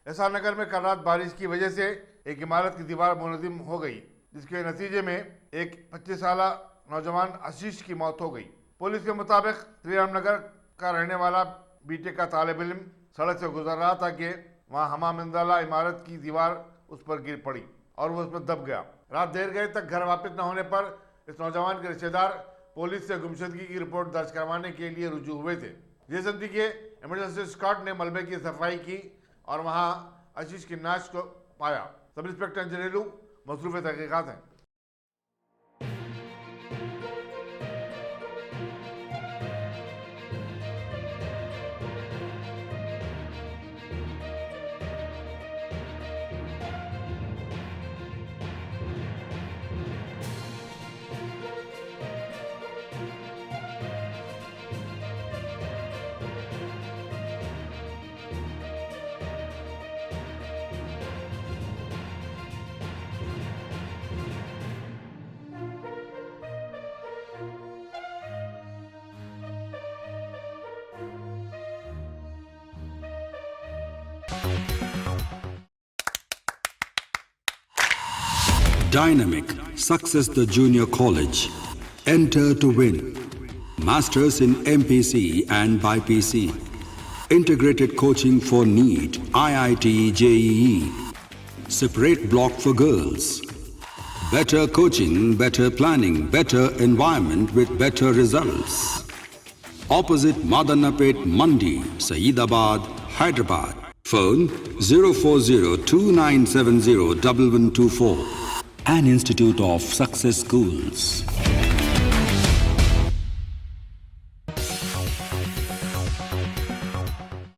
SR नगर में कल रात बारिश की वजह से एक इमारत की दीवार मुनहदिम हो गई, जिसके नतीजे में एक 25 साल नौजवान आशीष की मौत हो गई। पुलिस के मुताबिक श्रीराम नगर का रहने वाला बीटेक का तालिब इल्म सड़क से गुजर रहा था कि वहां हमामिंदाला इमारत की दीवार उस पर गिर पड़ी और वो उसमें दब गया। रात देर गए तक घर वापस न होने पर इस नौजवान के रिश्तेदार पुलिस से गुमशुदगी की रिपोर्ट दर्ज करवाने के लिए रुजू हुए थे। जेएसएमसी के इमरजेंसी स्क्वाड ने मलबे की सफाई की और वहां आशीष की नाश को पाया। सब इंस्पेक्टर इंजीनियरू मसरूफ तहकीकात हैं। Dynamic Success the Junior College. Enter to win. Masters in MPC and BPC. Integrated coaching for NEET, IIT, JEE. Separate block for girls. Better coaching, better planning, better environment with better results. Opposite Madanapet Mandi, Saeedabad, Hyderabad. Phone 04029701124. An Institute of Success Schools.